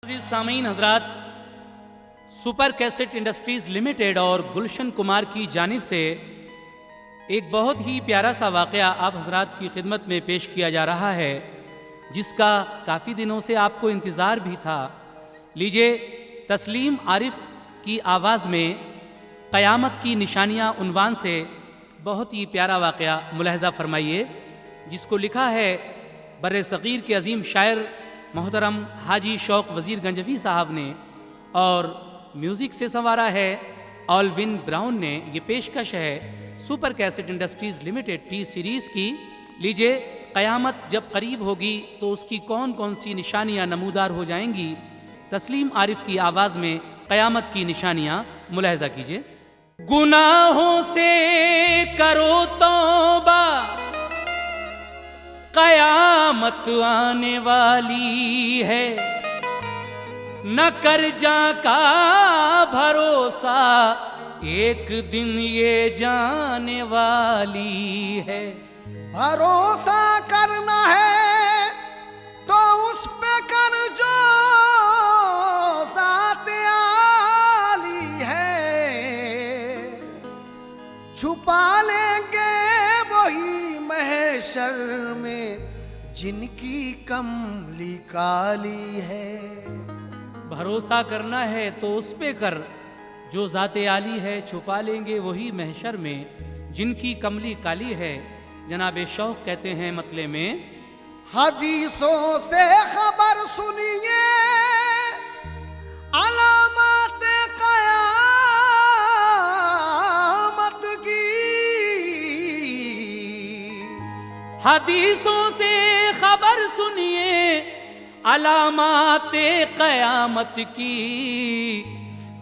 अजीज सामीन हजरात, super cassette industries limited और गुलशन कुमार की जानिब से एक बहुत ही प्यारा सा वाक़या आप हजरात की खिदमत में पेश किया जा रहा है, जिसका काफ़ी दिनों से आपको इंतज़ार भी था। लीजिए, तस्लीम आरिफ की आवाज़ में क़यामत की निशानियाँ उन्वान से बहुत ही प्यारा वाक़या मुलाहज़ा फरमाइए, जिसको लिखा है बर्रे सग़ीर के अजीम शायर मोहतरम हाजी शौक वज़ीर गंजवी साहब ने, और म्यूज़िक से संवारा है ऑलविन ब्राउन ने। ये पेशकश है super cassette industries limited T series की। लीजिए, क़यामत जब करीब होगी तो उसकी कौन कौन सी निशानियाँ नमूदार हो जाएंगी, तस्लीम आरिफ की आवाज़ में क़यामत की निशानियाँ मुलाहज़ा कीजिए। गुनाहों से करो तौबा, क़यामत आने वाली है, न कर्जा का भरोसा, एक दिन ये जाने वाली है। भरोसा करना है तो उस पे कर जो साथ आली है, छुपा लेंगे वही महशर में जिनकी कमली काली है। भरोसा करना है तो उस पे कर जो ज़ाते आली है, छुपा लेंगे वही महशर में जिनकी कमली काली है। जनाब शौक कहते हैं मतले में, हदीसों से खबर सुनिए अलामत क़यामत की, हदीसों से खबर सुनिए अलामात क़यामत की,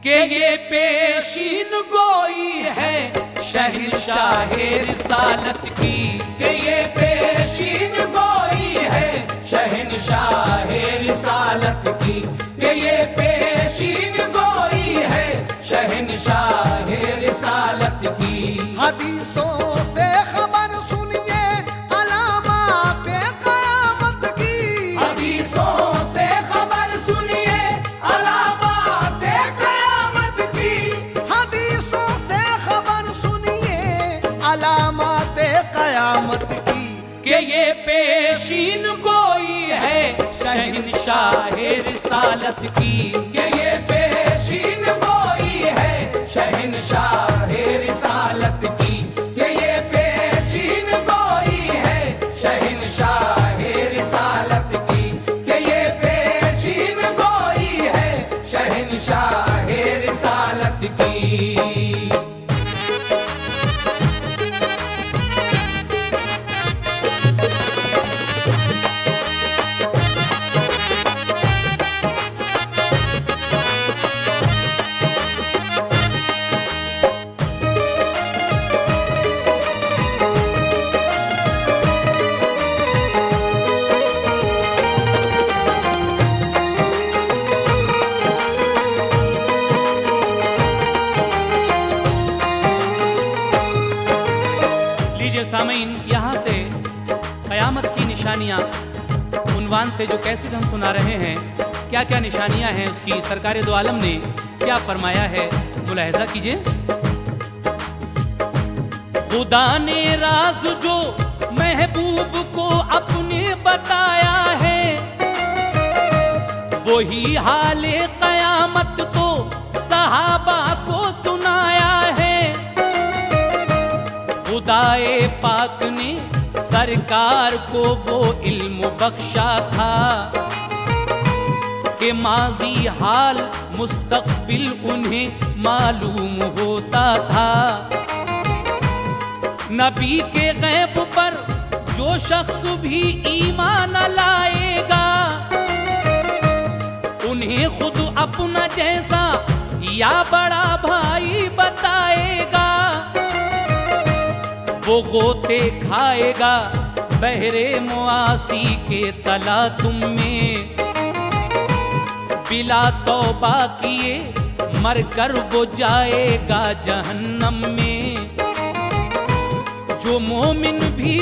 के ये पेशीन गोई है शहंशाहे रिसालत की, के ये पेशीन गोई है शहंशाहे रिसालत की, के ये पेशीन गोई है शहंशाहे रिसालत की। हदीसों से खबर सुनिए अलामत क़यामत की, हदीसों से खबर सुनिए अलामत क़यामत की, हदीसों से खबर सुनिए अलामत क़यामत की, कि ये पेशीन गोई है शहंशाहे रिसालत की, कि ये पेशीन गोई है शहंशाहे रिसालत की, कि ये पेशीन गोई है शहंशाहे रिसालत की, कि ये पेशीन गोई है शहंशाहे रिसालत की। सामीन, यहाँ से क़यामत की निशानियाँ उन्वान से जो कैसेट हम सुना रहे हैं, क्या क्या निशानियाँ हैं उसकी सरकार दो आलम ने क्या फरमाया है, मुलाहज़ा कीजिए। खुदा ने राज जो महबूब को अपने बताया है, वही हाले क़यामत तो सहाबा को सुनाया है। खुदाए पाक ने सरकार को वो इल्म बख्शा था, कि माजी हाल मुस्तक़बिल उन्हें मालूम होता था। नबी के गैब पर जो शख्स भी ईमान लाएगा, उन्हें खुद अपना जैसा या बड़ा भाई बताएगा। वो गोते खाएगा बहरे मुआसी के तलातुम में, बिला तौबा किए मर कर वो जाएगा जहन्नम में। जो मोमिन भी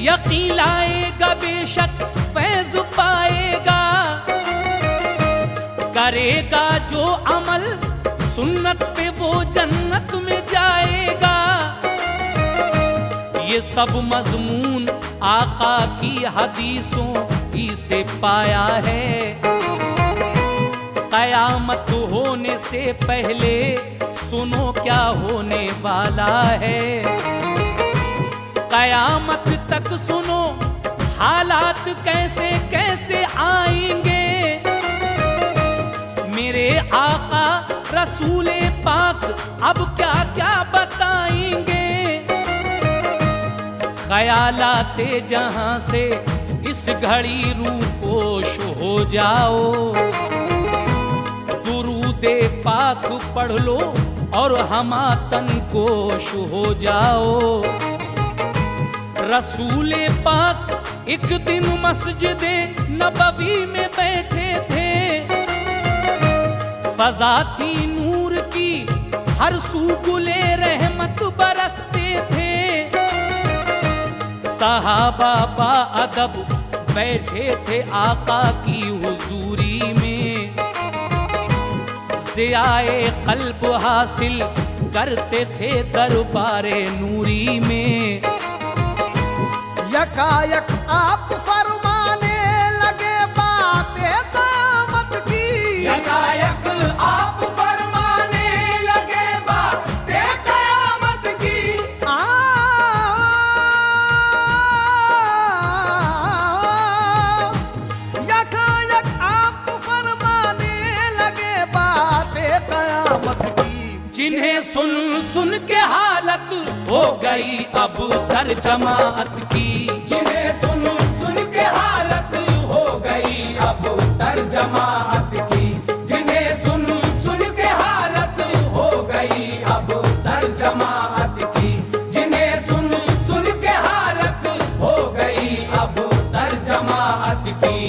यकीन लाएगा बेशक फैज़ पाएगा, करेगा जो अमल सुन्नत पे वो जन्नत में जाएगा। ये सब मजमून आका की हदीसों ही से पाया है। कयामत होने से पहले सुनो क्या होने वाला है। कयामत तक सुनो हालात कैसे कैसे आएंगे। मेरे आका रसूले पाक अब क्या क्या बताएंगे। ख्यालाते जहां से इस घड़ी रूपोश हो जाओ। दुरूदे पाक पढ़ लो और हमातन कोश हो जाओ। रसूले पाक एक दिन मस्जिदे नबवी में बैठे थे। फजा थी नूर की हर सू गुले रहमत बरसते थे। सहाबा बा अदब बैठे थे आका की हुजूरी में। ज़ियाए क़ल्ब हासिल करते थे दरबारे नूरी में। यकायक आप फरमाने लगे बातें क़यामत की। यकायक आप फरमाने लगे बातें क़यामत की। यकायक आप फरमाने लगे बातें क़यामत की। जिन्हें सुन सुन के हालत हो गई अब तर्जमात की। जिन्हें सुन सुन के हालत हो गई अब तर्जमात की। जिन्हें सुन सुन के हालत हो गई अब तर्जमात की। जिन्हें सुन सुन के हालत हो गई अब तर्जमात की।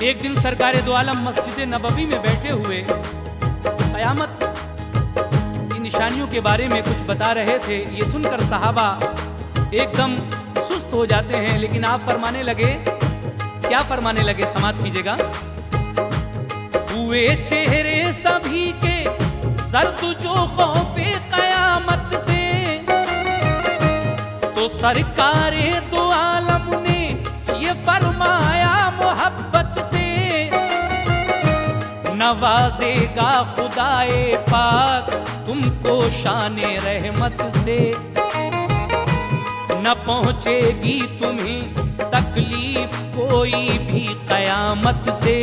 एक दिन सरकारे दो आलम मस्जिद नबवी में बैठे हुए कयामत की निशानियों के बारे में कुछ बता रहे थे। ये सुनकर सहाबा एकदम सुस्त हो जाते हैं। लेकिन आप फरमाने लगे, क्या फरमाने लगे, समात कीजिएगा। हुए चेहरे सभी के सर्द जो खौफे कयामत से। तो सरकारे दो आलम ने ये फरमाया मोहब्बत से। नवाजेगा खुदाए पाक तुमको शाने रहमत से। न पहुंचेगी तुम्हें तकलीफ कोई भी कयामत से।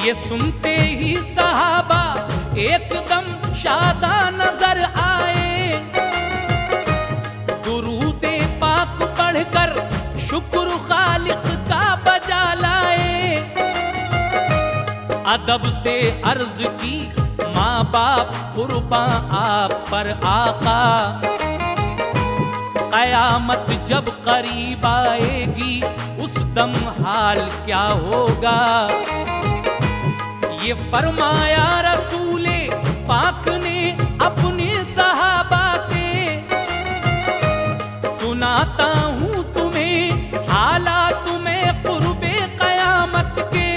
ये सुनते ही सहाबा एकदम शादा नजर आए। दुरूदे पाक पढ़कर शुक्र खालिक का बजा लाए। अदब से अर्ज की माँ बाप कुर्बान आप पर आका। कयामत जब करीब आएगी उस दम हाल क्या होगा। ये फरमाया रसूले पाक ने अपने सहाबा से। सुनाता हूँ तुम्हें हालात में कुर्बे कयामत के।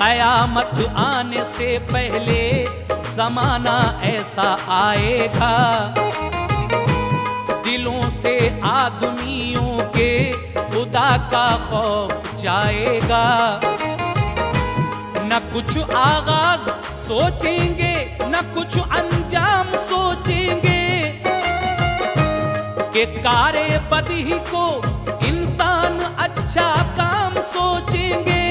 कयामत आने से पहले जमाना ऐसा आएगा। दिलों से आदमियों के खुदा का खौफ जाएगा। न कुछ आगाज सोचेंगे न कुछ अंजाम सोचेंगे। कि कारे बदी को इंसान अच्छा काम सोचेंगे।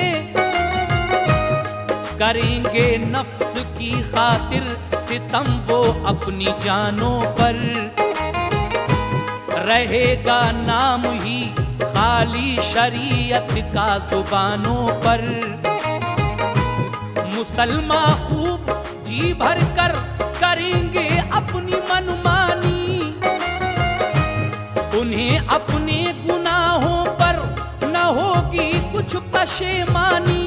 करेंगे नफ्स की खातिर सितम वो अपनी जानों पर। रहेगा नाम ही खाली शरीयत का जुबानों पर। मुसलमान खूब जी भर कर करेंगे अपनी मनमानी, उन्हें अपने गुनाहों पर न होगी कुछ पशेमानी।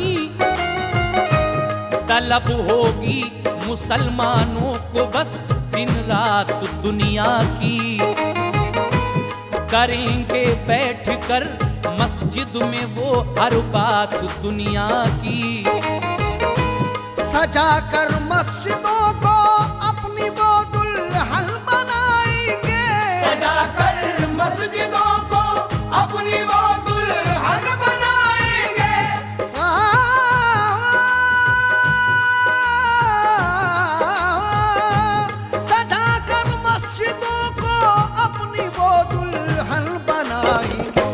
तलब होगी मुसलमानों को बस दिन रात दुनिया की, करेंगे बैठकर मस्जिद में वो हर बात दुनिया की। सजा कर मस्जिदों को अपनी वो दुल्हन बनाएंगे, सजा कर मस्जिदों को अपनी वो दुल्हन बनाएंगे। सजा कर मस्जिदों को अपनी वो दुल्हन बनाएंगे।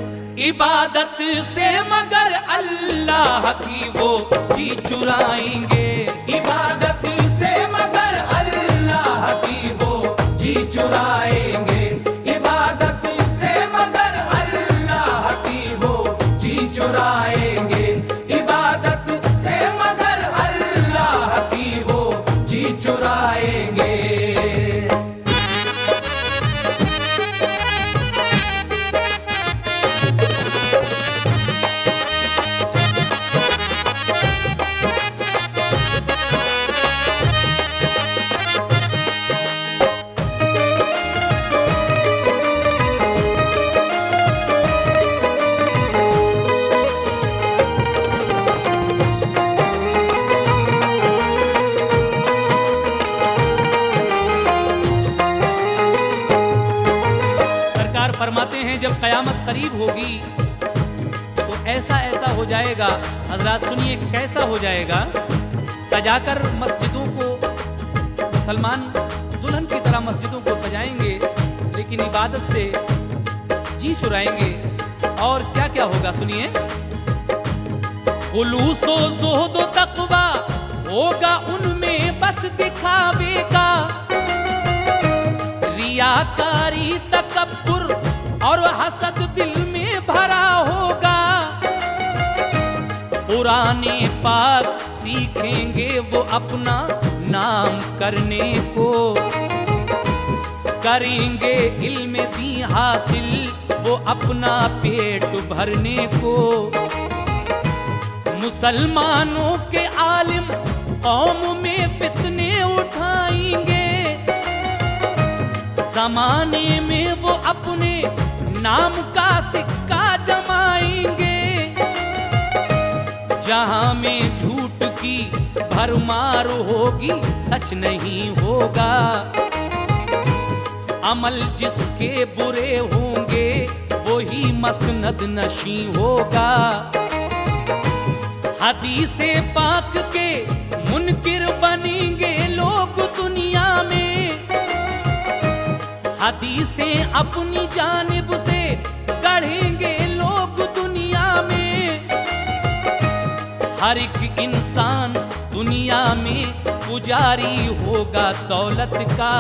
इबादत से मगर अल्लाह की वो जी चुराएंगे, इबादत से मगर अल्लाह की वो जी चुराएंगे, इबादत से मगर अल्लाह की वो जी चुराएंगे, इबादत से मगर अल्लाह की वो जी चुराएंगे। फरमाते हैं जब कयामत करीब होगी तो ऐसा ऐसा हो जाएगा। हजरात सुनिए कैसा हो जाएगा। सजाकर मस्जिदों को मुसलमान दुल्हन की तरह मस्जिदों को सजाएंगे, लेकिन इबादत से जी चुराएंगे। और क्या क्या होगा सुनिए। खुलूसो ज़ुहद तक़वा होगा उनमें बस दिखावे का, रियाकारी तकब्बुर और हसद दिल में भरा होगा। पुराने पाक सीखेंगे वो अपना नाम करने को, करेंगे इल्म दी हासिल वो अपना पेट भरने को। मुसलमानों के आलिम कौम में फितने उठाएंगे, जमाने में वो अपने नाम का सिक्का जमाएंगे। जहां में झूठ की भरमार होगी सच नहीं होगा, अमल जिसके बुरे होंगे वही मसनद नशी होगा। हदीसे पाक के मुनकिर बनेंगे लोग दुनिया में, हदीसें अपनी जानिब से गढ़ेंगे लोग दुनिया में। हर एक इंसान दुनिया में पुजारी होगा दौलत का,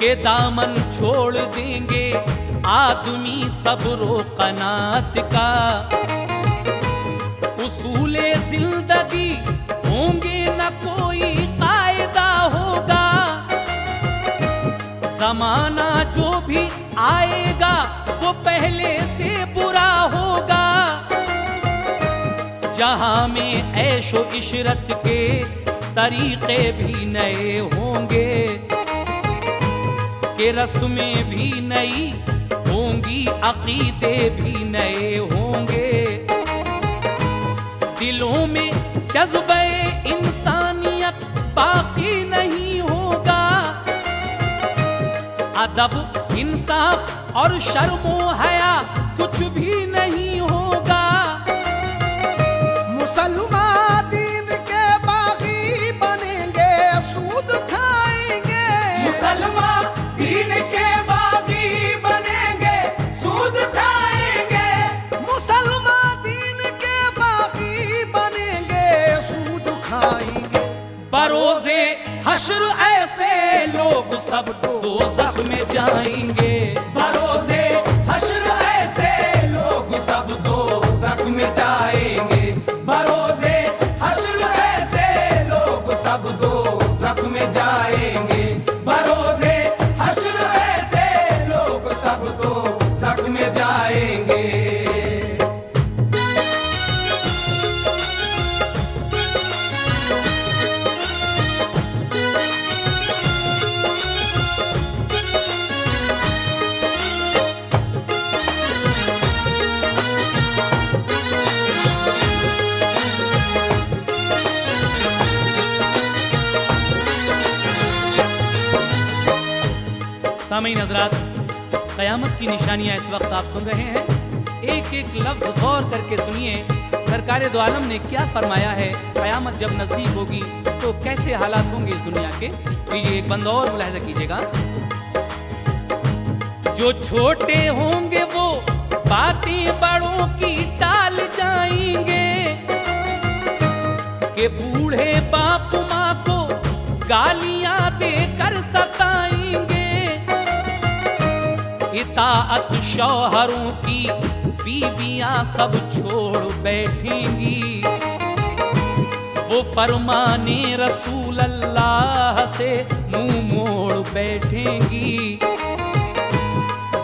के दामन छोड़ देंगे आदमी सब्र कनात का। उसूले जिंदगी होंगे न कोई कायदा होगा, जमाना जो भी आएगा वो पहले से बुरा होगा। जहां में ऐशो इशरत के तरीके भी नए होंगे, के रस्में भी नई होंगी, अकीदे भी नए होंगे। दिलों में जज्बे इंसानियत बाकी नहीं होगा, अदब इंसाफ और शर्मो हया कुछ भी नहीं होगा। मुसलमान दीन के बागी बनेंगे, सूद खाएंगे। मुसलमान दीन के बागी बनेंगे, सूद खाएंगे। मुसलमान दीन के बागी बनेंगे, सूद खाएंगे। बरोज़े हश्र ऐसे लोग सब दोज़ख में जाएंगे, बरोज़े हश्र ऐसे लोग सब दोज़ख में जाएंगे, बरोज़े हश्र ऐसे लोग सब दोज़ख आग में जाएंगे। बरोज़े हश्र ऐसे लोग सब तो सक में जाएंगे। सामीन हज़रात, क़यामत की निशानियाँ इस वक्त आप सुन रहे हैं। एक एक लफ्ज़ गौर करके सुनिए, सरकार दो आलम ने क्या फरमाया है। क़यामत जब नज़दीक होगी तो कैसे हालात होंगे इस दुनिया के। लीजिए एक बंद और मुलाहिज़ा कीजिएगा। जो छोटे होंगे वो बातें बड़ों की टाल जाएंगे, कि बूढ़े बाप माँ को गालियां देकर सताएंगे। इताअत शौहरों की बीवियां सब छोड़ बैठेंगी, वो फरमाने रसूल अल्लाह से मुंह मोड़ बैठेंगी।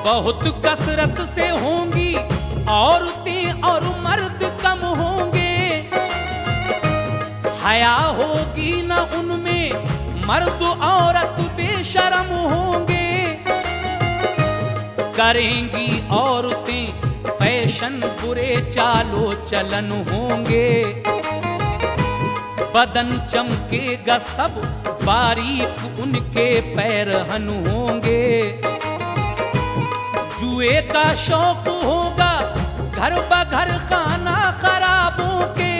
बहुत कसरत से होंगी औरतें और मर्द कम होंगे, हया होगी न उनमें, मर्द औरत बेशर्म होंगे। करेंगी औरतें फैशन, बुरे चालो चलन होंगे। बदन चमकेगा सब, बारीक उनके पैरहन होंगे। जुए का शौक होगा घर बघर, खाना खराबों के।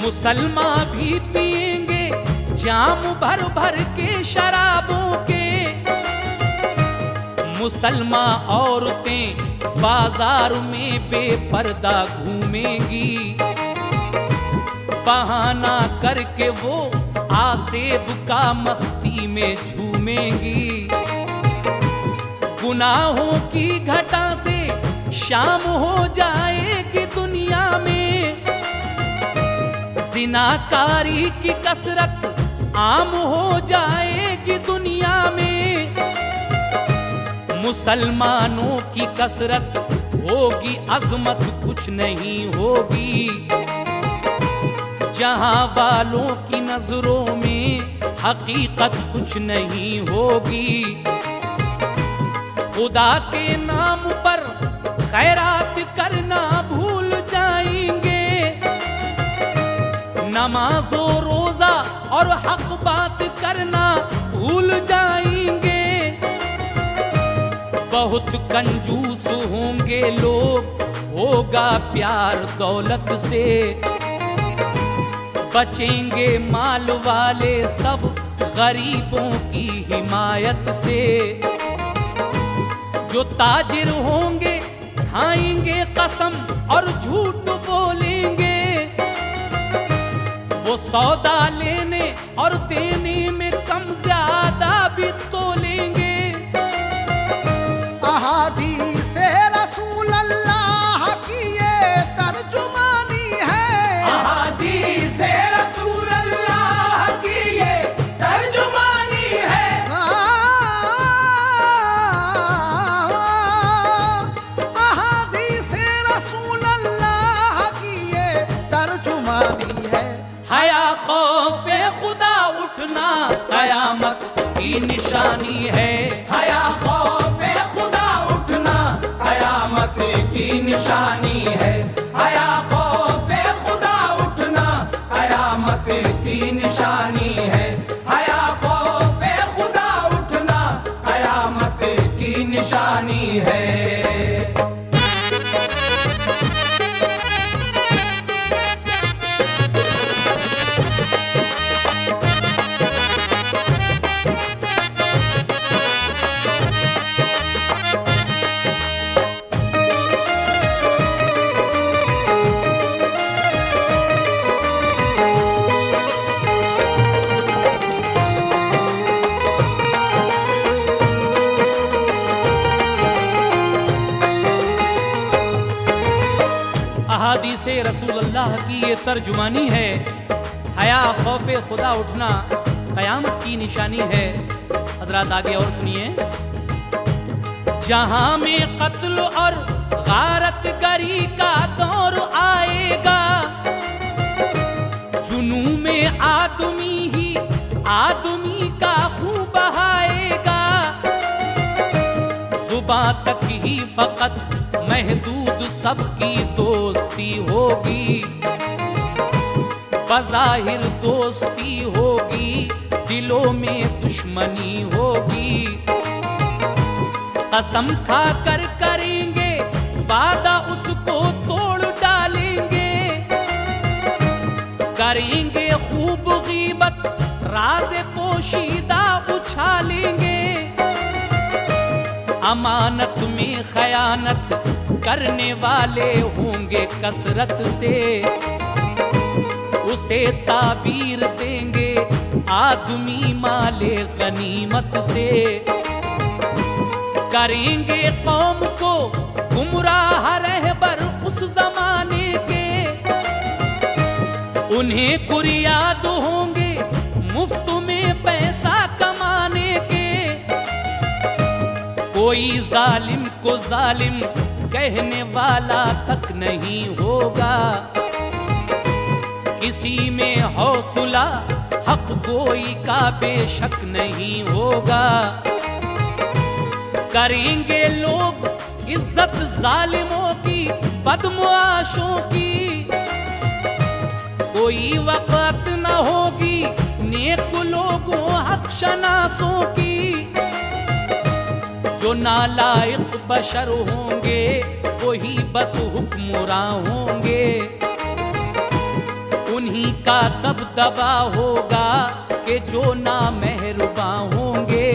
मुसलमान भी पिएंगे जाम भर भर के शराबों के। मुसलमान औरतें बाजार में बेपर्दा घूमेंगी, बहाना करके वो आसेब का मस्ती में झूमेंगी। गुनाहों की घटा से शाम हो जाएगी दुनिया में, जिनाकारी की कसरत आम हो जाएगी दुनिया में। मुसलमानों की कसरत होगी, अजमत कुछ नहीं होगी। जहां वालों की नजरों में हकीकत कुछ नहीं होगी। खुदा के नाम पर खैरात करना भूल जाएंगे, नमाजो रोजा और हक बात करना भूल जाएंगे। बहुत कंजूस होंगे लोग, होगा प्यार दौलत से। बचेंगे माल वाले सब गरीबों की हिमायत से। जो ताजिर होंगे खाएंगे कसम और झूठ बोलेंगे, वो सौदा लेने और देने में कम ज्यादा भी तोलेंगे। अहादीसे रसूल अल्लाह की ये तर्जुमानी है। अहादीसे रसूल अल्लाह की ये तर्जुमानी है। अहादीसे रसूल अल्लाह की ये तर्जुमानी है। हया खौफे खुदा उठना कयामत की निशानी है। हया खौफे खुदा उठना कयामत की निशानी है। हया खौफे खुदा उठना कयामत की निशानी है। हया खौफे खुदा उठना कयामत की निशानी है। अहादीसे रसूलुल्लाह की ये तर्जुमानी है। हया खौफ खुदा उठना कयामत की निशानी है। हजरात आगे और सुनिए। जहां में कत्ल और गारत गरी का दौर आएगा, जुनू में आदमी ही आदमी का खून बहाएगा। जुबां तक ही फकत महदूद सबकी दोस्ती होगी, बज़ाहिर दोस्ती होगी, दिलों में दुश्मनी होगी। कसम खा कर करेंगे वादा उसको तोड़ डालेंगे, करेंगे खूब गीबत राज पोशीदा उछालेंगे। अमानत में खयानत करने वाले होंगे कसरत से, उसे ताबीर देंगे आदमी माले गनीमत से। करेंगे कौम को गुमराह रहबर उस जमाने के, उन्हें कुरियाद होंगे मुफ्त में पैसा कमाने के। कोई जालिम को जालिम कहने वाला तक नहीं होगा, किसी में हौसला हक गोई का बेशक नहीं होगा। करेंगे लोग इज्जत जालिमों की बदमुआशों की, कोई वक़्त न होगी नेक लोगों हक शनासों की। जो नालायक बशर होंगे वही बस हुक्मरां होंगे, उन्हीं का दबदबा होगा कि जो नामेहरबां होंगे।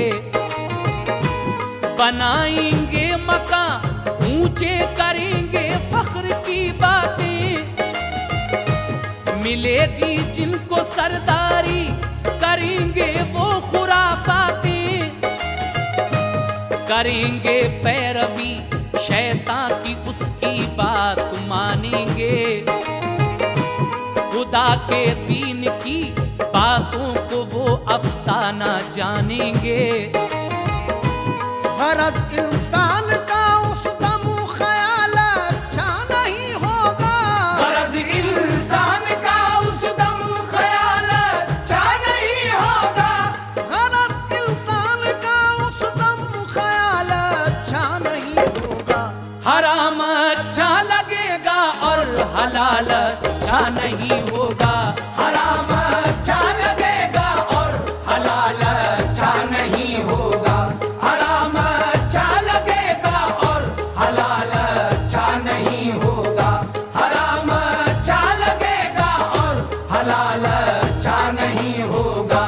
बनाएंगे मकान ऊंचे करेंगे फख्र की बातें, मिलेगी जिनको सरदारी करेंगे वो खुराफातें। करेंगे पैरवी शैतान की उसकी बात मानेंगे, खुदा के दीन की बातों को वो अफसाना जानेंगे। गरज इंसान का उस दम ख्याल अच्छा नहीं होगा, गरज इंसान का उस दम ख्याल अच्छा नहीं होगा। गरज इंसान का उस दम ख्याल अच्छा नहीं होगा। हराम अच्छा लगेगा और हलाल अच्छा नहीं होगा। हराम अच्छा लगेगा और हलाल अच्छा नहीं होगा। हराम अच्छा लगेगा और हलाल अच्छा नहीं होगा। हराम अच्छा लगेगा और हलाल अच्छा नहीं होगा।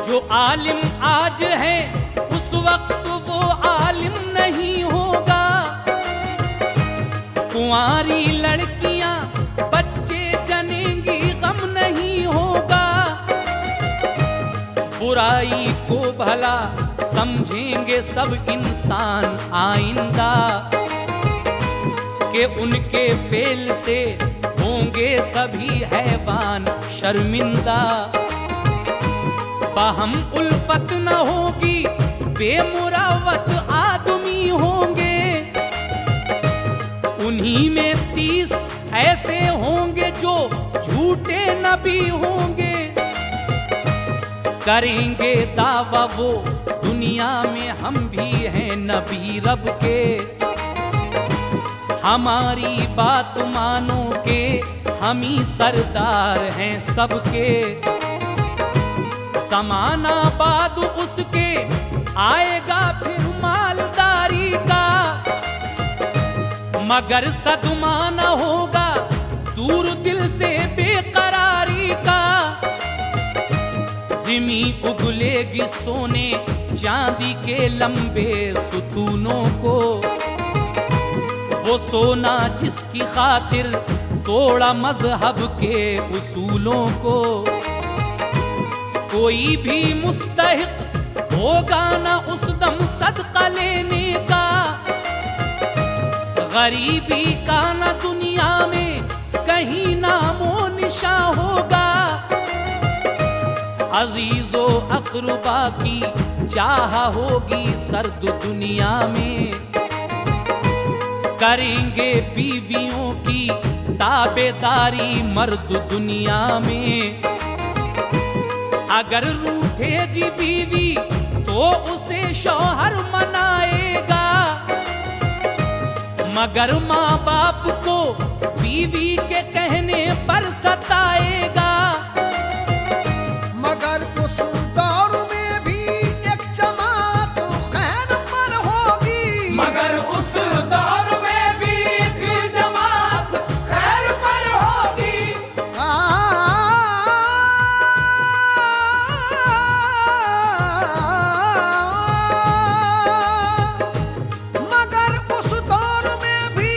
जो आलिम आज है उस वक्त वो आलिम नहीं होगा। कुंवारी लड़कियां बच्चे जनेंगी गम नहीं होगा। बुराई को भला समझेंगे सब इंसान आइंदा, कि उनके फेल से होंगे सभी हैवान शर्मिंदा। बाहम उल्फत न होगी बेमुरावत आदमी होंगे, उन्हीं में 30 ऐसे होंगे जो झूठे नबी होंगे। करेंगे दावा वो दुनिया में हम भी हैं नबी रब के, हमारी बात मानो के हम ही सरदार हैं सबके। ज़माना बाद उसके आएगा फिर मालदारी का, मगर सदमा न होगा दूर दिल से बेकरारी का। ज़िमी उगलेगी सोने चांदी के लंबे सुतूनों को, वो सोना जिसकी खातिर तोड़ा मजहब के उसूलों को। कोई भी मुस्तहिक होगा ना उस दम सदका लेने का, गरीबी का ना दुनिया में कहीं नामो निशा होगा। अजीजो अकरबा की चाह होगी सर्द दुनिया में, करेंगे बीवियों की ताबेदारी मर्द दुनिया में। अगर रूठेगी बीवी तो उसे शौहर मनाएगा, मगर माँ बाप को बीवी के कहने पर सताएगा। मगर उस दौर में भी एक जमात खैर पर होगी, मगर उस दौर में भी एक जमात खैर पर होगी। मगर उस दौर में भी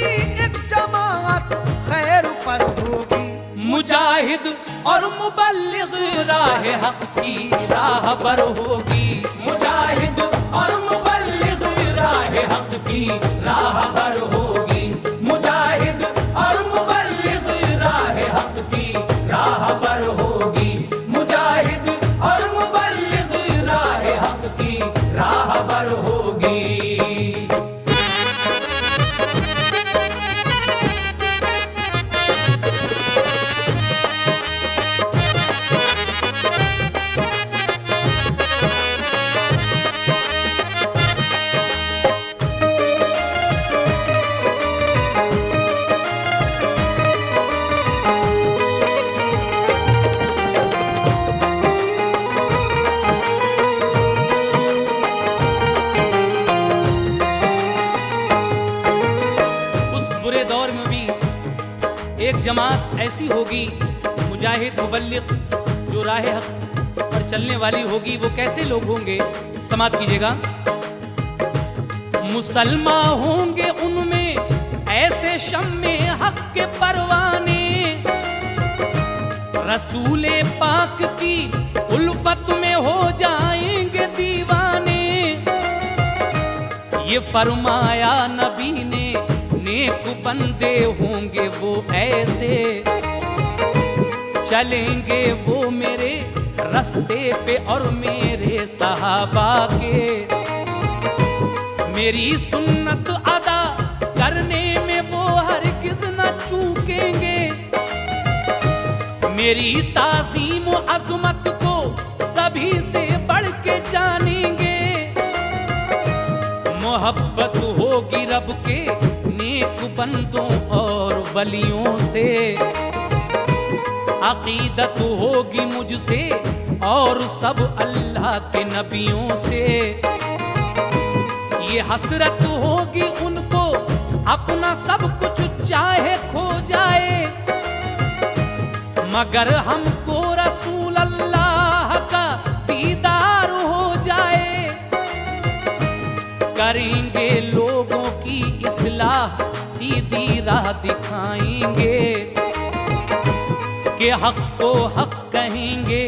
एक जमात खैर पर होगी। मुजाहिद और मुबल्लिग राह हक की राह पर होगी, मुजाहिद और मुबल्लिग राह हक की राह पर होगी, मुजाहिद और मुबल्लिग राह हक की राह पर होगी, मुजाहिद और मुबल्लिग राह हक की राह पर होगी। एक जमात ऐसी होगी मुजाहिद मुबल्लिग जो राह हक पर चलने वाली होगी। वो कैसे लोग होंगे, समात कीजिएगा। मुसलमान होंगे उनमें ऐसे शम्मे हक के परवाने, रसूले पाक की उल्फत में हो जाएंगे दीवाने। ये फरमाया नबी ने, नेक बंदे होंगे वो ऐसे, चलेंगे वो मेरे रास्ते पे और मेरे सहाबा के। मेरी सुन्नत अदा करने में वो हरगिज़ न चूकेंगे, मेरी ताज़ीम व अज़मत को सभी से बढ़ के जानेंगे। मोहब्बत होगी रब के नेक बंदों और वलियों से, अकीदत होगी मुझसे और सब अल्लाह के नबियों से। ये हसरत होगी उनको अपना सब कुछ चाहे खो जाए, मगर हमको रसूल अल्लाह का दीदार हो जाए। करेंगे लोगों की इस्लाह, सीधी राह दिखाएंगे, कि हक को हक कहेंगे,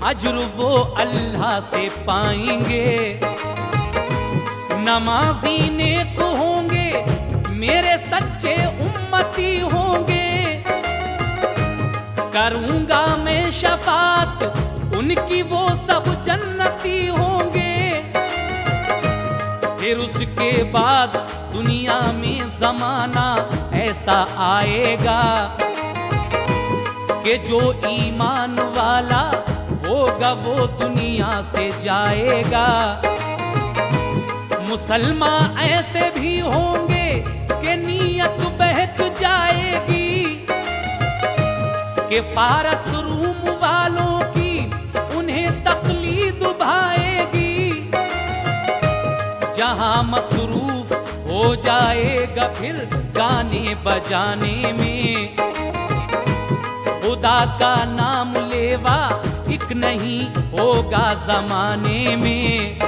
अज्र वो अल्लाह से पाएंगे। नमाजी नेक होंगे, मेरे सच्चे उम्मती होंगे, करूंगा मैं शफात उनकी, वो सब जन्नती होंगे। फिर उसके बाद दुनिया में जमाना ऐसा आएगा कि जो ईमान वाला होगा वो दुनिया से जाएगा। मुसलमान ऐसे भी होंगे कि नीयत बहक जाएगी, कि फारस रूम वालों की उन्हें तकलीद भाएगी। जहां मसरूफ हो जाएगा फिर गाने बजाने में, खुदा का नाम लेवा एक नहीं होगा जमाने में।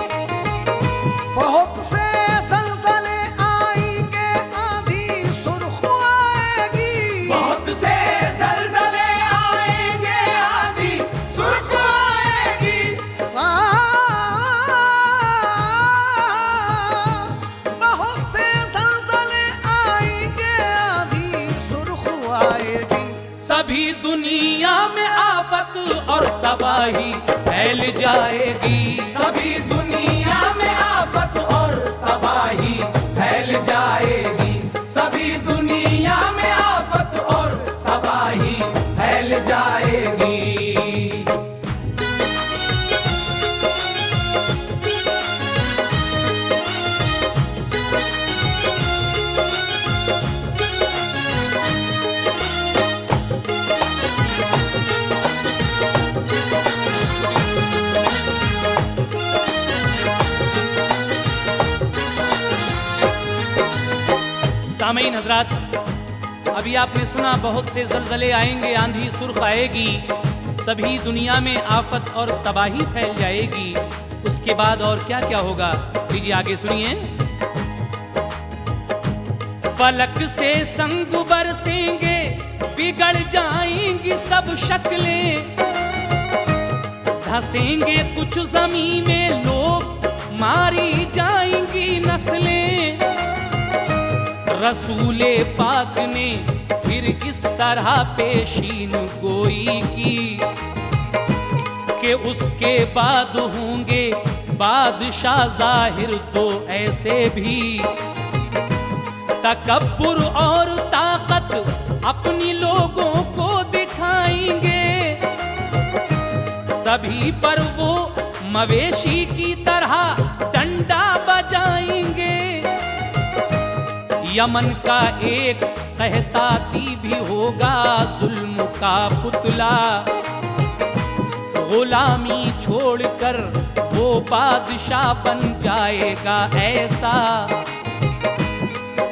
बहुत से जलजले आएंगे, आंधी सुर्ख आएगी। बहुत से जलजले आएंगे, आंधी सुर्ख आएगी। बहुत से जलजले आएंगे, आंधी सुर्ख आएगी। सभी दुनिया में आफत और तबाही फैल जाएगी। सभी दुनिया में आफत और तबाही फैल जाएगी। सभी दुनिया में आफत और तबाही फैल जाएगी। सामईन हजरात, अभी आपने सुना बहुत से जलजले आएंगे, आंधी सुर्ख आएगी, सभी दुनिया में आफत और तबाही फैल जाएगी। उसके बाद और क्या क्या होगा, लीजिए आगे सुनिए। फलक से संग बरसेंगे, बिगड़ जाएंगी सब शक्लें, धंसेंगे कुछ जमीन में लोग, मारी जाएंगी नस्लें। रसूले पाक ने फिर इस तरह पेशीन गोई की कि उसके बाद होंगे बादशाह जाहिर तो ऐसे भी, तकब्बुर और ताकत अपनी लोगों को दिखाएंगे, सभी पर वो मवेशी की तरह डंडा बजाएंगे। यमन का एक कहताती भी होगा जुल्म का पुतला, गुलामी छोड़कर वो बादशाह बन जाएगा ऐसा,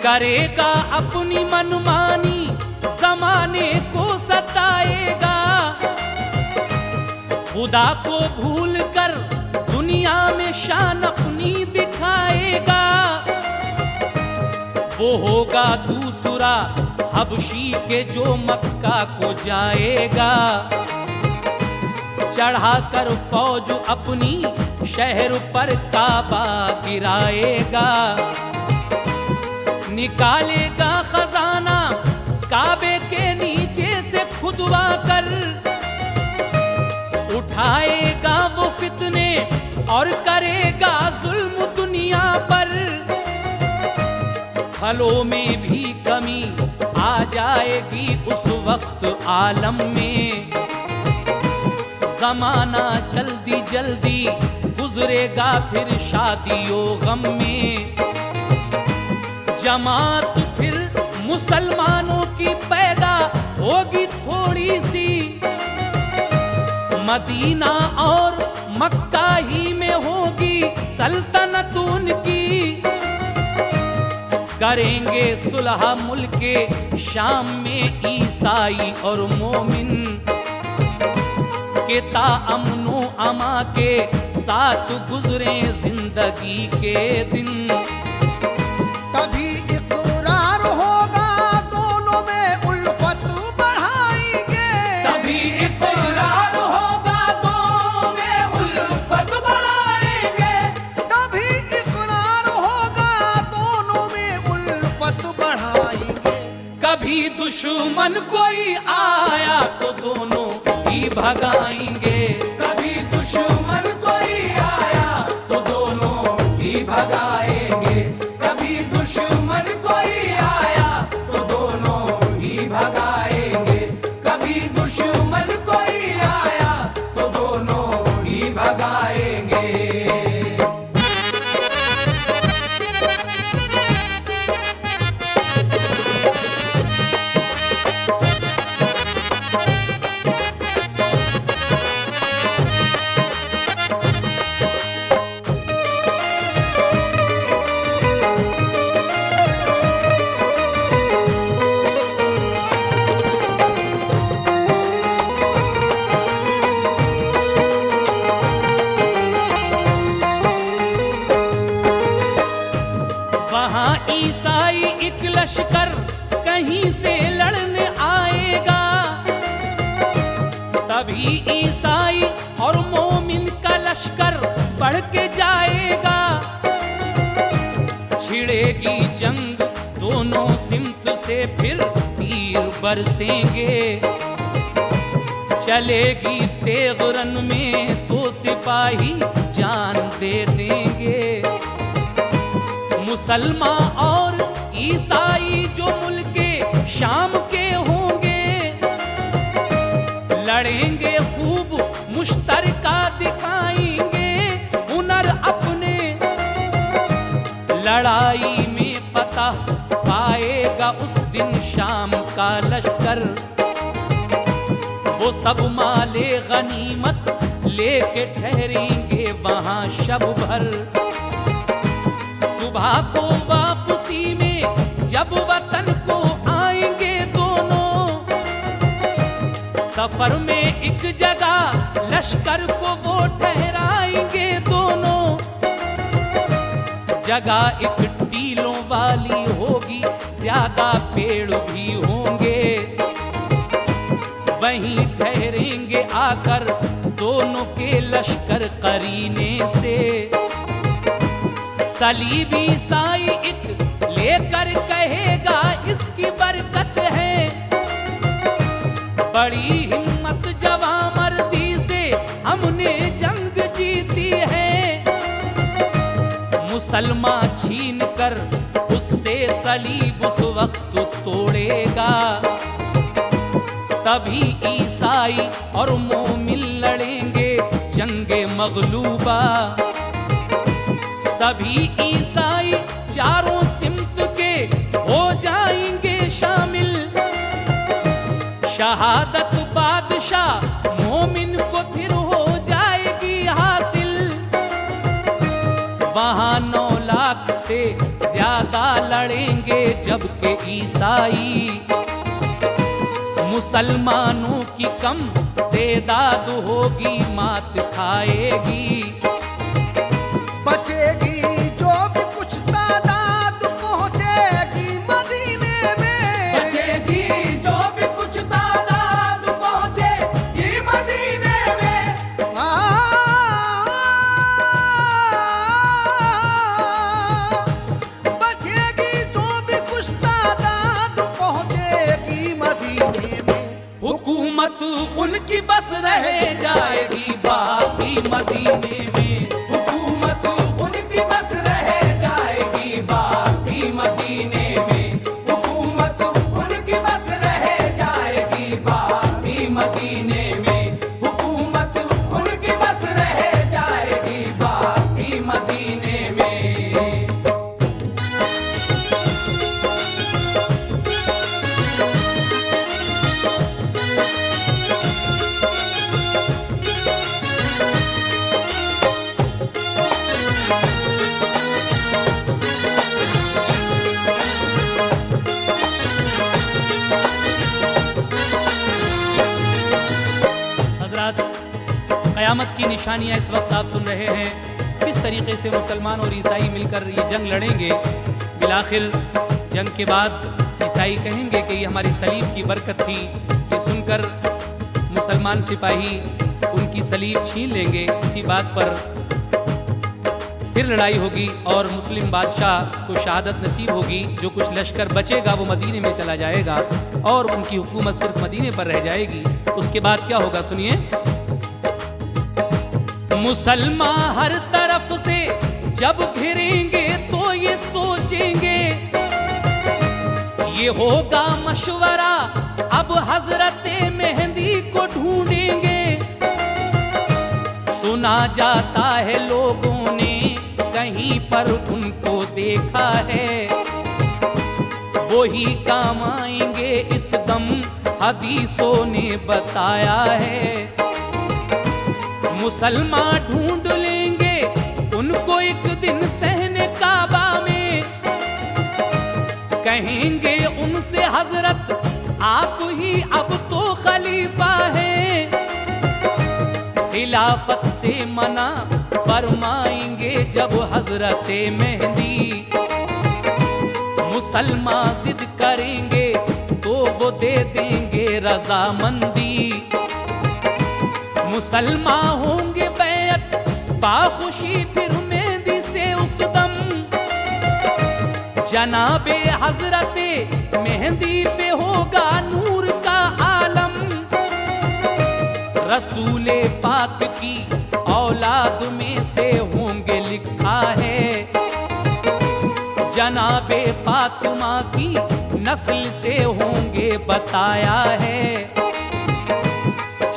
करेगा अपनी मनमानी, जमाने को सताएगा, खुदा को भूलकर दुनिया में शान अपनी दिखाएगा। वो होगा दूसरा हबशी के जो मक्का को जाएगा, चढ़ाकर फौज अपनी शहर पर काबा गिराएगा, निकालेगा खजाना काबे के नीचे से खुदवा कर, उठाएगा वो फितने और करेगा जुल्म दुनिया पर। फलों में भी कमी आ जाएगी उस वक्त आलम में, जमाना जल्दी जल्दी गुजरेगा फिर शादियों गम में, जमात फिर मुसलमानों की पैदा होगी थोड़ी सी, मदीना और मक्का ही में होगी सल्तनत उनकी, करेंगे सुलह मुल्के शाम में ईसाई और मोमिन, के ताअमनो अमा के साथ गुजरे जिंदगी के दिन। तभी इकरार होगा दोनों में उल्फत बढ़ाएंगे, तभी इकरार होगा दोनों में उल्फत बढ़ाएंगे, तभी इकरार होगा दोनों में उल्फत बढ़ाएंगे। कभी दुश्मन कोई आया तो दोनों ही भगाएंगे, कभी दुश्मन कोई आया तो दोनों ही भगाएंगे, कभी दुश्मन कोई आया तो दोनों ही भगाएंगे, कभी दुश्मन कोई आया तो दोनों ही भगाएंगे। ईसाई एक लश्कर कहीं से लड़ने आएगा, तभी ईसाई और मोमिन का लश्कर बढ़ के जाएगा। छिड़ेगी जंग दोनों सिमत से, फिर तीर बरसेंगे। चलेगी तेग रन में तो सिपाही जान दे देंगे। मुसलमान और ईसाई जो मुल्के शाम के होंगे, लड़ेंगे खूब मुश्तरका दिखाएंगे हुनर अपने। लड़ाई में फतह पाएगा उस दिन शाम का लश्कर। वो सब माले गनीमत लेके ठहरेंगे वहां शब भर। सुबह को वापसी में जब वतन को आएंगे दोनों, सफर में एक जगह लश्कर को वो ठहराएंगे दोनों। जगह एक टीलों वाली होगी, ज्यादा पेड़ भी होंगे। वहीं ठहरेंगे आकर दोनों के लश्कर करीने से। सलीबी ईसाई एक लेकर कहेगा इसकी बरकत है। बड़ी हिम्मत जवां मर्दी से हमने जंग जीती है। मुसलमान छीन कर उससे सलीब उस वक्त तोड़ेगा। तभी ईसाई और मोमिन लड़ेंगे जंगे मगलूबा। सभी ईसाई चारों सिमत के हो जाएंगे शामिल। शहादत बादशाह मोमिन को फिर हो जाएगी हासिल। वहां 9 लाख से ज्यादा लड़ेंगे जबकि ईसाई। मुसलमानों की कम तादाद होगी, मात खाएगी। बचेगी जो भी कुछ तादाद पहुंचेगी मदीने में। बचेगी जो भी कुछ तादाद पहुंचेगी मदीने में। बचेगी जो भी कुछ तादाद पहुंचेगी मदीने में। हुकूमत उनकी बस रह जाएगी बाकी मदीने में। हुकूमत उनकी बस रह जाएगी बाकी मदीने में। हुकूमत उनकी बस रह जाएगी बाकी मदीने में। हुकूमत उनकी बस रह जाएगी बाकी मदीने में। क़यामत की निशानियां इस वक्त आप सुन रहे हैं। किस तरीके से मुसलमान और ईसाई मिलकर ये जंग लड़ेंगे। बिलाखिर जंग के बाद ईसाई कहेंगे कि ये हमारी सलीब की बरकत थी। ये सुनकर मुसलमान सिपाही उनकी सलीब छीन लेंगे। इसी बात पर फिर लड़ाई होगी और मुस्लिम बादशाह को शहादत नसीब होगी। जो कुछ लश्कर बचेगा वो मदीने में चला जाएगा और उनकी हुकूमत सिर्फ मदीने पर रह जाएगी। उसके बाद क्या होगा सुनिए। मुसलमान हर तरफ से जब घिरेंगे तो ये सोचेंगे, ये होगा मशवरा अब हजरते मेहंदी को ढूंढेंगे। सुना जाता है लोगों ने कहीं पर उनको देखा है, वो ही काम आएंगे इस दम हदीसों ने बताया है। मुसलमान ढूंढ लेंगे उनको एक दिन सहने काबा में, कहेंगे उनसे हजरत आप ही अब तो खलीफा हैं। खिलाफत से मना फरमाएंगे जब हजरत मेहंदी, मुसलमान जिद करेंगे तो वो दे देंगे रजामंदी। मुसलमान होंगे बैत बाखुशी फिर मेहंदी से उस दम। जनाबे हजरते मेहंदी पे होगा नूर का आलम। रसूले पाक की औलाद में से होंगे लिखा है। जनाबे फातिमा की नस्ल से होंगे बताया है।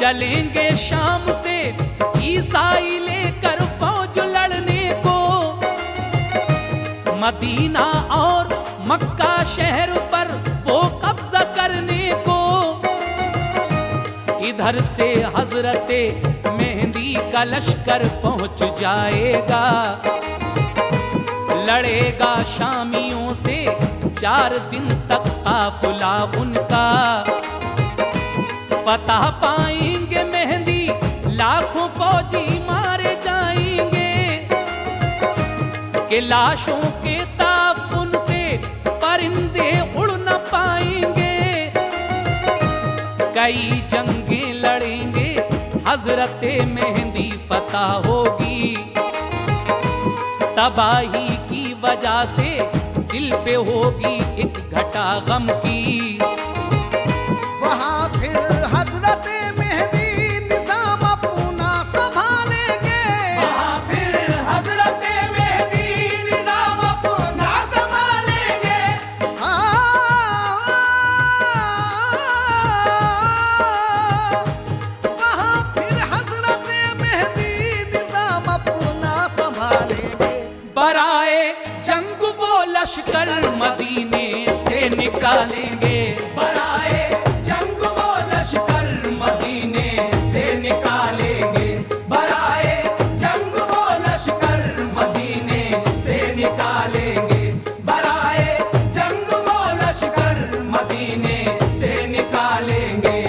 चलेंगे शाम से ईसाई लेकर फौज लड़ने को। मदीना और मक्का शहर पर वो कब्जा करने को। इधर से हजरते मेहंदी का लश्कर पहुंच जाएगा। लड़ेगा शामियों से 4 दिन तक काफिला उनका। फतह पाएंगे मेहंदी, लाखों फौजी मारे जाएंगे। कि लाशों के ताफुन से परिंदे उड़ न पाएंगे। कई जंगें लड़ेंगे, हजरते मेहंदी फतह होगी। तबाही की वजह से दिल पे होगी एक घटा गम की। वहाँ फिर हजरत मेहदी निजाम अपना संभालेंगे। वहाँ फिर हजरत मेहदी निजाम अपना संभालेंगे। वहाँ फिर हजरत मेहदी निजाम अपना संभालेंगे। बराए जंग वो लश्कर मदीने से निकालेंगे। बराए जंग वो लश्कर मदीने से निकालेंगे। बराए जंग वो लश्कर मदीने से निकालेंगे। बराए जंग वो लश्कर मदीने से निकालेंगे।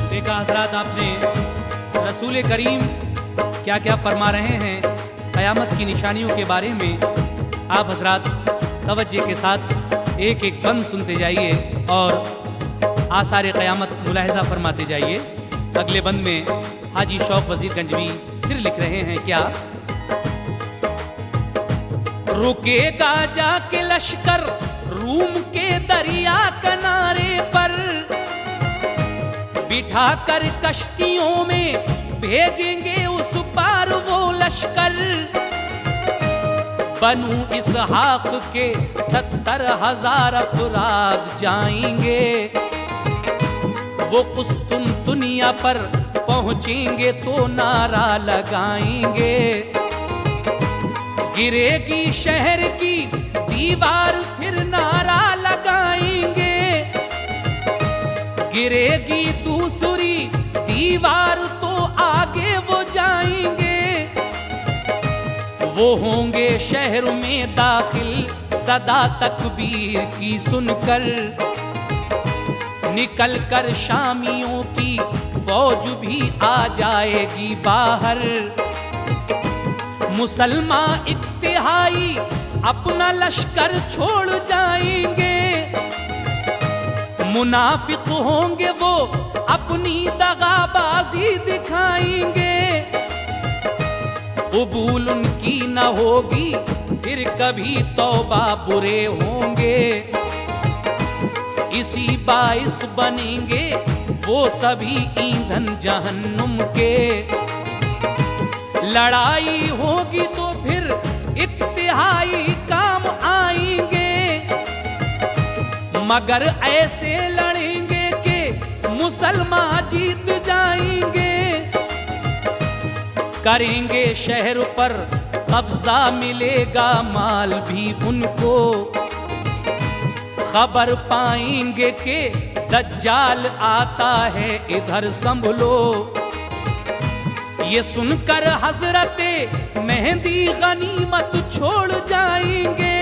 देखा हजरात आपने रसूल करीम क्या क्या फरमा रहे हैं क़यामत की निशानियों के बारे में। आप हजरात तवज्जो के साथ एक एक बंद सुनते जाइए और आसार क़यामत मुलाहिज़ा फरमाते जाइए। अगले बंद में हाजी शौक वजीर गंजवी फिर लिख रहे हैं क्या। रुकेगा जाके लश्कर रूम के दरिया किनारे पर। बिठा कर कश्तियों में भेजेंगे उस पार वो लश्कर। बनु इसहाक के 70,000 अफराद जाएंगे। वो कुस्तुनतुनिया पर पहुंचेंगे तो नारा लगाएंगे। गिरेगी शहर की दीवार फिर नारा लगाएंगे। गिरेगी दूसरी दीवार तो आगे वो जाएंगे। वो होंगे शहर में दाखिल सदा तकबीर की सुनकर। निकल कर शामियों की फौज भी आ जाएगी बाहर। मुसलमान इत्तिहाई अपना लश्कर छोड़ जाएंगे। मुनाफिक होंगे वो अपनी दगाबाजी दिखाएंगे। कबूल उनकी न होगी फिर कभी तौबा बुरे होंगे। इसी बाइस बनेंगे वो सभी ईंधन जहन्नुम के। लड़ाई होगी तो फिर इत्तिहाई काम आएंगे। मगर ऐसे लड़ेंगे कि मुसलमान जीत जाएंगे। करेंगे शहर पर कब्जा मिलेगा माल भी उनको। खबर पाएंगे कि दज्जाल आता है इधर संभलो। ये सुनकर हजरते मेहंदी गनीमत छोड़ जाएंगे।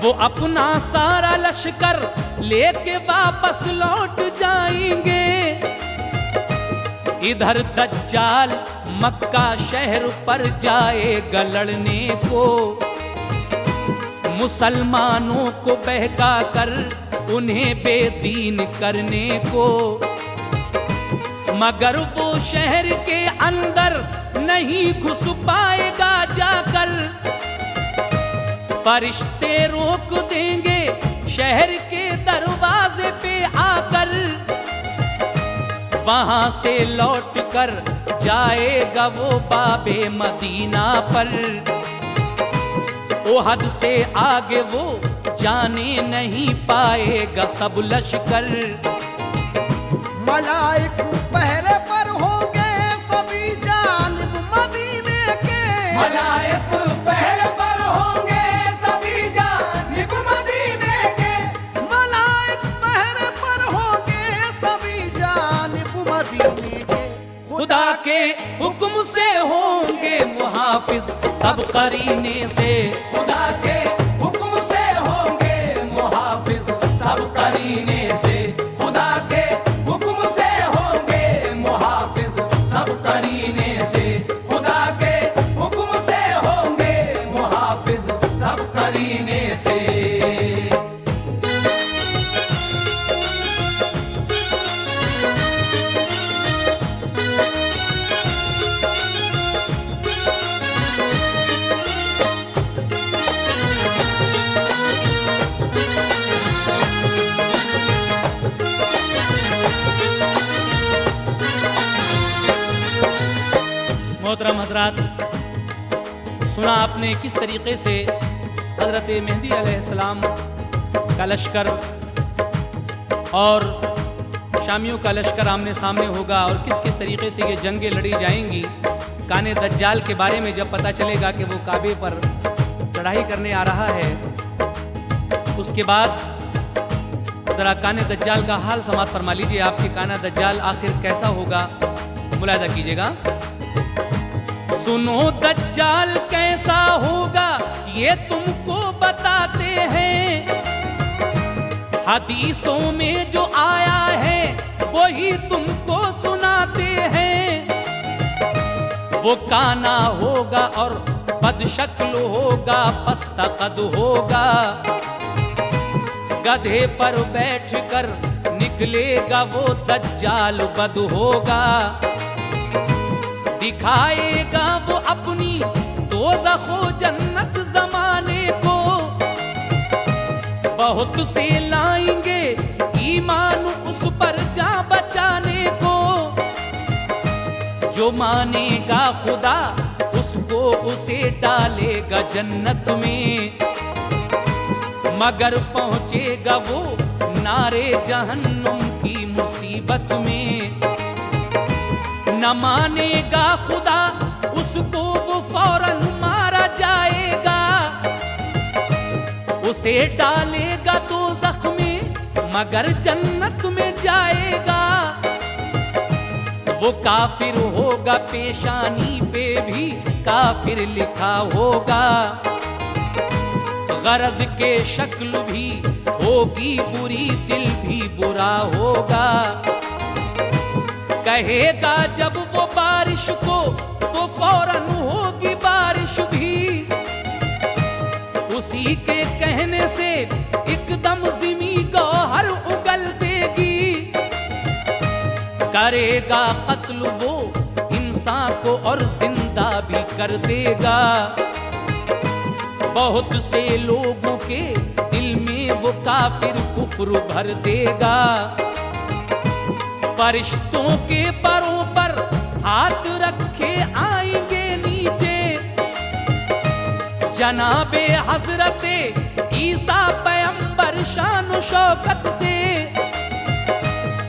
वो अपना सारा लश्कर लेके वापस लौट जाएंगे। इधर दज्जाल मक्का शहर पर जाएगा लड़ने को। मुसलमानों को बहका कर उन्हें बेदीन करने को। मगर वो शहर के अंदर नहीं घुस पाएगा जाकर। फरिश्ते रोक देंगे शहर के दरवाजे पे आकर। वहां से लौट कर जाएगा वो बाबे मदीना पर। ओहद से आगे वो जाने नहीं पाएगा सब लश्कर। मलाइक पहरे पर होंगे सभी जानिब मदीने के। मलाइक पहरे पर होंगे सभी जानिब मदीने के। मलाइक पहरे पर होंगे सभी जानिब मदीने के। खुदा के हुक्म से होंगे मुहाफिज सब करीने से। खुदा के हुक्म से होंगे मुहाफिज सब करीने से। खुदा के हुक्म से होंगे मुहाफिज सब करीने से। खुदा के हुक्म से होंगे मुहाफिज सब करीने से। मोहतरम हजरात, सुना आपने किस तरीके से हजरत मेहदी अलैहिस्सलाम का लश्कर और शामियों का लश्कर आमने सामने होगा और किस किस तरीके से ये जंगें लड़ी जाएंगी। काने दज्जाल के बारे में जब पता चलेगा कि वो काबे पर चढ़ाई करने आ रहा है, उसके बाद ज़रा काने दज्जाल का हाल समात फरमा लीजिए। आपके काना दज्जाल आखिर कैसा होगा, मुलाहिजा कीजिएगा। सुनो दज्जाल कैसा होगा ये तुमको बताते हैं। हदीसों में जो आया है वही तुमको सुनाते हैं। वो काना होगा और बदशक्ल होगा, पस्ता कद होगा। गधे पर बैठकर निकलेगा वो दज्जाल बद होगा। दिखाएगा वो अपनी दोज़खो जन्नत जमाने को। बहुत से लाएंगे ईमान उस पर जा बचाने को। जो मानेगा खुदा उसको उसे डालेगा जन्नत में। मगर पहुंचेगा वो नारे जहन्नुम की मुसीबत में। न मानेगा खुदा उसको वो फौरन मारा जाएगा। उसे डालेगा दोज़ख में मगर जन्नत में जाएगा। वो काफिर होगा, पेशानी पे भी काफिर लिखा होगा। गरज के शक्ल भी होगी बुरी, दिल भी बुरा होगा। कहेगा जब वो बारिश को तो फौरन होगी बारिश भी। उसी के कहने से एकदम ज़मीं गौहर उगल देगी। करेगा कत्ल वो इंसान को और जिंदा भी कर देगा। बहुत से लोगों के दिल में वो काफिर कुफ्र भर देगा। फरिश्तों के परों पर हाथ रखे आएंगे नीचे। जनाबे हजरते ईसा पैगंबर शान शौकत से।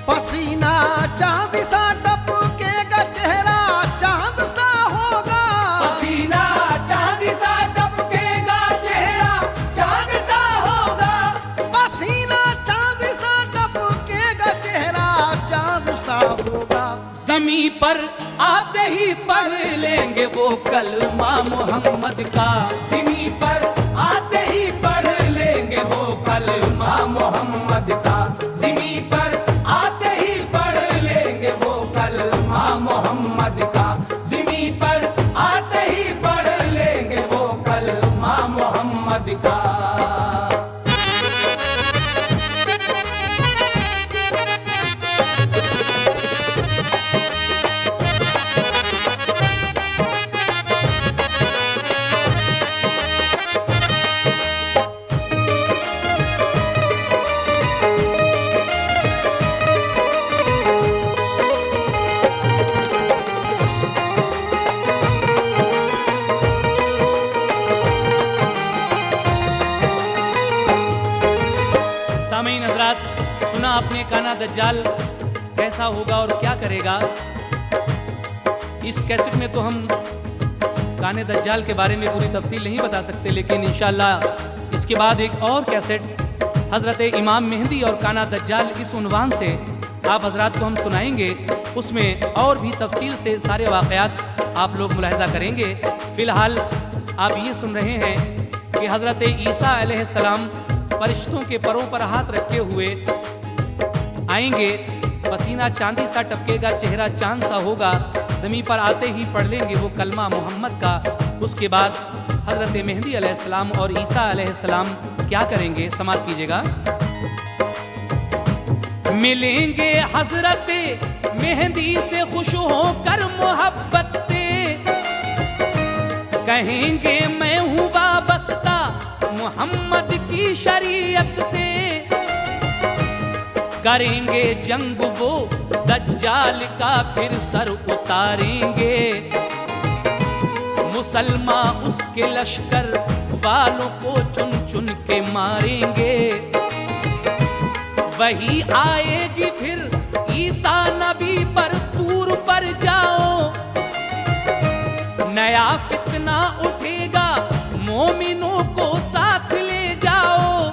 पसीना चांद सा टपकेगा, चेहरा चांद सा होगा। पर आते ही पढ़ लेंगे वो कलमा मोहम्मद का। सिमी पर आते ही पढ़ लेंगे वो कलमा मोहम्मद का। सिमी पर आते ही पढ़ लेंगे वो कलमा मोहम्मद का। सिमी पर आते ही पढ़ लेंगे वो कलमा मोहम्मद का। सामीन हजरात, सुना आपने काना दज्जाल कैसा होगा और क्या करेगा। इस कैसेट में तो हम काने दज्जाल के बारे में पूरी तफसील नहीं बता सकते, लेकिन इंशाअल्लाह इसके बाद एक और कैसेट हज़रत इमाम मेहदी और काना दज्जाल इस उन्वान से आप हजरात को हम सुनाएंगे। उसमें और भी तफसील से सारे वाक़यात आप लोग मुलाहिज़ा करेंगे। फ़िलहाल आप ये सुन रहे हैं कि हज़रत ईसा अलैहिस्सलाम फरिश्तों के परों पर हाथ रखे हुए आएंगे, पसीना चांदी सा टपकेगा, चेहरा चांद सा होगा, ज़मीन पर आते ही पढ़ लेंगे वो कलमा मोहम्मद का। उसके बाद हज़रत मेहदी अलैहिस्सलाम और ईसा अलैहिस्सलाम क्या करेंगे, समाप्त कीजिएगा। मिलेंगे हज़रत मेहदी से खुश होकर मोहब्बत से, कहेंगे मैं हूँ वाबस्ता मोहम्मद की शरीयत से, करेंगे जंग वो दज्जाल का फिर सर उतारेंगे, मुसलमान उसके लश्कर वालों को चुन चुन के मारेंगे। वही आएगी फिर ईसा नबी पर तूर पर जाओ, नया फितना उठेगा मोमिनों को साथ ले जाओ,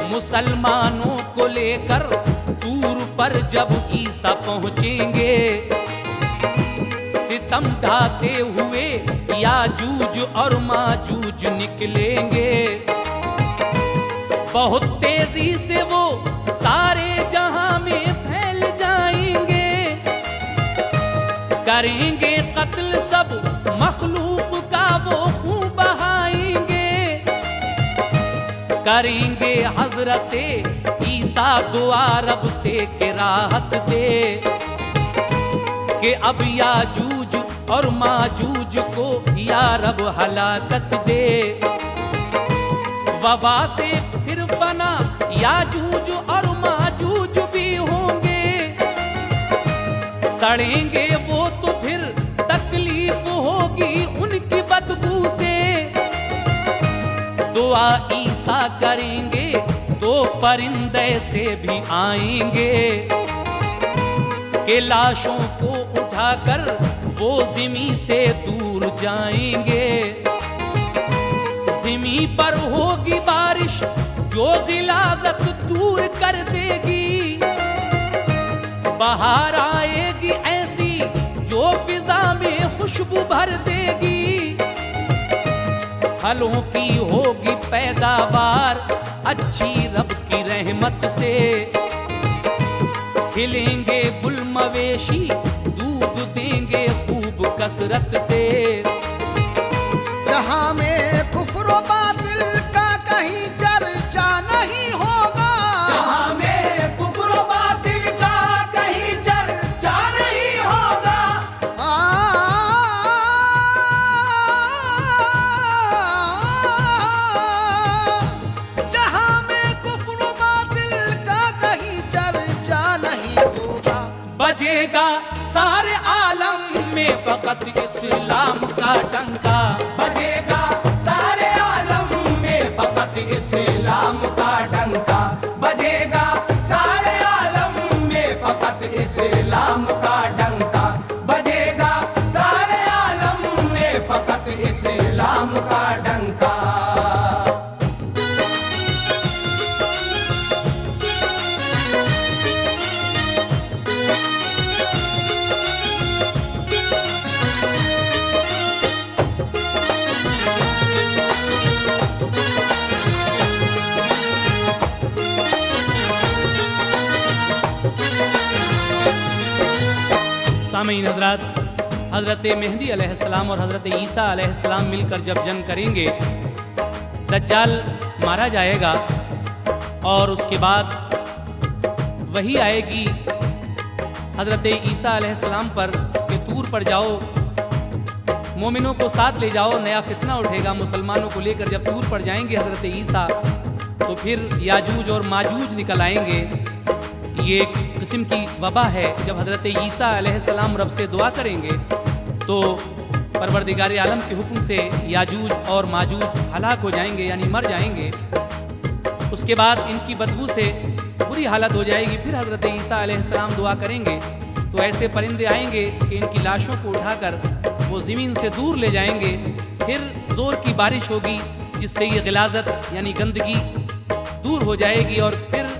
मुसलमानों को लेकर तूर पर जब ईसा पहुंचेंगे, सितम ढाते हुए याजूज और माजूज निकलेंगे। बहुत तेजी से वो सारे जहां में फैल जाएंगे, करेंगे कत्ल सब मखलूक का वो खून बहाएंगे, करेंगे हजरत ईसा दुआ रब से के राहत दे, कि अब याजूज और माजूज को या रब हलाकत दे। वबा से फिर फना याजूज और माजूज भी होंगे, सड़ेंगे वो तो फिर तकलीफ होगी उनकी बदबू से। दुआ ईसा करेंगे तो परिंदे से भी आएंगे, के लाशों को उठाकर वो ज़मीं से दूर जाएंगे। ज़मीं पर होगी बारिश जो गिलाज़त दूर कर देगी, बहार आएगी ऐसी जो फिजा में खुशबू भर देगी। फलों की होगी पैदावार अच्छी रब की रहमत से, खिलेंगे गुल मवेशी दूध देंगे खूब कसरत से। जहां में कुफ्र व बातिल का कहीं चर्चा नहीं होगा, जहां में कुफ्र व बातिल का कहीं चर्चा नहीं होगा। जहां में कुफ्र व बातिल का कहीं चर्चा नहीं होगा। बजेगा सारे आलम में फकत इस्लाम का डंका, बजेगा सारे आलम में फकत इस्लाम का डंका, बजेगा सारे आलम में फकत इस्लाम का डंका, बजेगा सारे आलम में फकत इस्लाम का डंका। सामईन हजरात, हज़रत मेहदी अलैहिस्सलाम और हज़रत ईसा अलैहिस्सलाम मिलकर जब जंग करेंगे, दज्जाल मारा जाएगा और उसके बाद वही आएगी हज़रत ईसा अलैहिस्सलाम पर कि तूर पर जाओ, मोमिनों को साथ ले जाओ, नया फितना उठेगा। मुसलमानों को लेकर जब तूर पर जाएंगे हज़रत ईसा, तो फिर याजूज और माजूज निकल आएंगे। ये एक किस्म की वबा है। जब हज़रत ईसा अलैहिस्सलाम रब से दुआ करेंगे तो परवरदिगार आलम के हुक्म से याजूज और माजूज हलाक हो जाएंगे, यानी मर जाएंगे। उसके बाद इनकी बदबू से बुरी हालत हो जाएगी। फिर हज़रत ईसा अलैहिस्सलाम दुआ करेंगे तो ऐसे परिंदे आएंगे कि इनकी लाशों को उठाकर वो ज़मीन से दूर ले जाएंगे। फिर ज़ोर की बारिश होगी जिससे ये गिलाज़त यानी गंदगी दूर हो जाएगी और फिर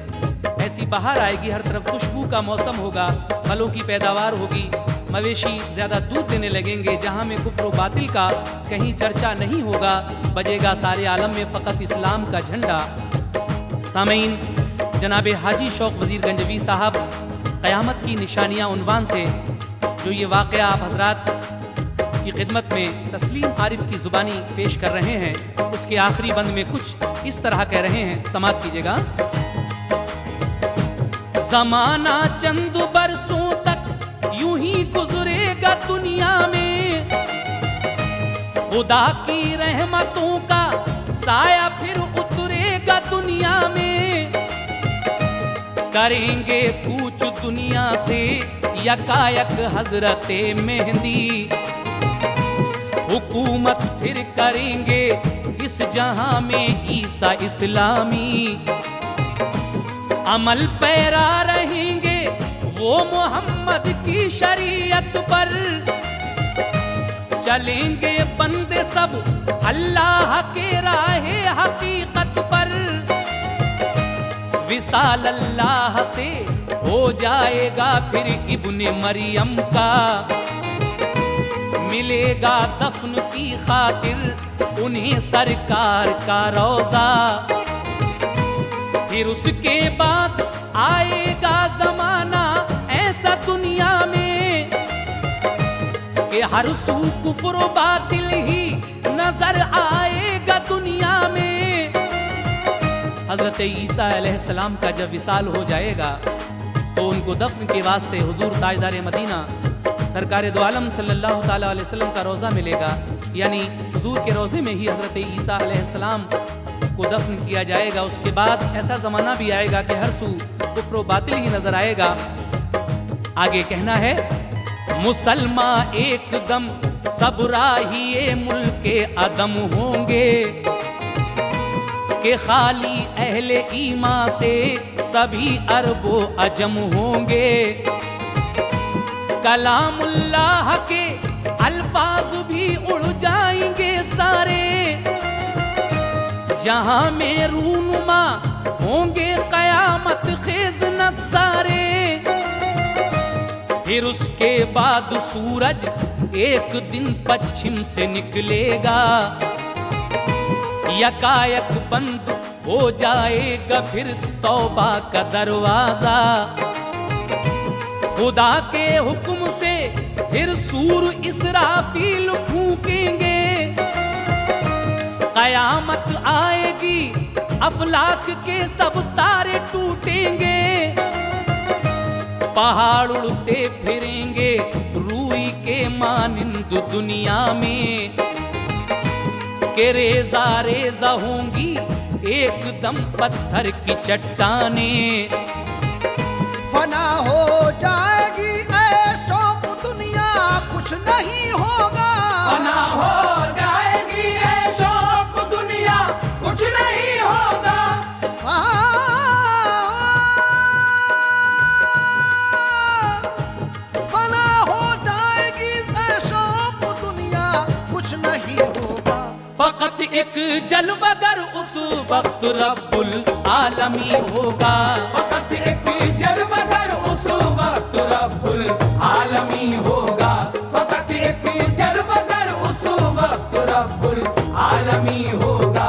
ऐसी बाहर आएगी, हर तरफ खुशबू का मौसम होगा, फलों की पैदावार होगी, मवेशी ज़्यादा दूध देने लगेंगे। जहाँ में कुफ्र व बातिल का कहीं चर्चा नहीं होगा, बजेगा सारे आलम में फ़कत इस्लाम का झंडा। सामईन, जनाब हाजी शौक वज़ीर गंजवी साहब क़यामत की निशानियाँ उन्वान से जो ये वाक़या आप हज़रात की खिदमत में तस्लीम आरिफ की ज़ुबानी पेश कर रहे हैं, उसके आखिरी बंद में कुछ इस तरह कह रहे हैं, समात कीजिएगा। ज़माना चंद बरसों तक यूं ही गुजरेगा दुनिया में, खुदा की रहमतों का साया फिर उतरेगा दुनिया में। करेंगे कूच दुनिया से यकायक हजरते मेहंदी, हुकूमत फिर करेंगे इस जहां में ईसा इस्लामी। अमल पैरा रहेंगे वो मोहम्मद की शरीयत पर, चलेंगे बंदे सब अल्लाह के राहे हकीकत पर। विसाल अल्लाह से हो जाएगा फिर इब्ने मरियम का, मिलेगा दफन की खातिर उन्हें सरकार का रोज़ा। फिर उसके बाद आएगा ज़माना ऐसा दुनिया में कि हर सू कुफ्र व बातिल ही नजर आएगा दुनिया में। हज़रत ईसा अलैहिस्सलाम का जब विसाल हो जाएगा तो उनको दफन के वास्ते हुजूर ताजदार मदीना सरकार दो आलम सल्लल्लाहु ताला अलैहि वसल्लम का रोज़ा मिलेगा, यानी हुजूर के रोज़े में ही हज़रत ईसा अलैहिस्सलाम को दफन किया जाएगा। उसके बाद ऐसा ज़माना भी आएगा कि हर सू कुफ्र व बातिल ही नजर आएगा। आगे कहना है, मुसलमान एकदम सब राहिए मुल्के अदम होंगे, कि खाली अहले ईमा से सभी अरबो अजम होंगे। कलामुल्लाह के अल्फाज भी उड़ जाएंगे सारे, जहां में रूनुमा होंगे कयामत खेज नज़ारे। फिर उसके बाद सूरज एक दिन पश्चिम से निकलेगा, यकायक बंद हो जाएगा फिर तौबा का दरवाजा। खुदा के हुक्म से फिर सूर इसराफील फूकेंगे, कयामत आएगी अफलाक के सब तारे टूटेंगे। पहाड़ उड़ते फिरेंगे रूई के मानिंद दुनिया में, के रेजा रेजा होंगी एकदम पत्थर की चट्टानें। फना हो जाएगी ऐशो दुनिया कुछ नहीं होगा, फना हो जाएगी ऐशो दुनिया कुछ नहीं होगा। फना हो जाएगी ऐशो दुनिया कुछ नहीं होगा। फकत एक जलवगर उस वक्त रब्बुल आलमी होगा, फकत एक जलवगर उस वक्त रब्बुल आलमी होगा, फकत एक जलवगर उस वक्त रब्बुल आलमी होगा।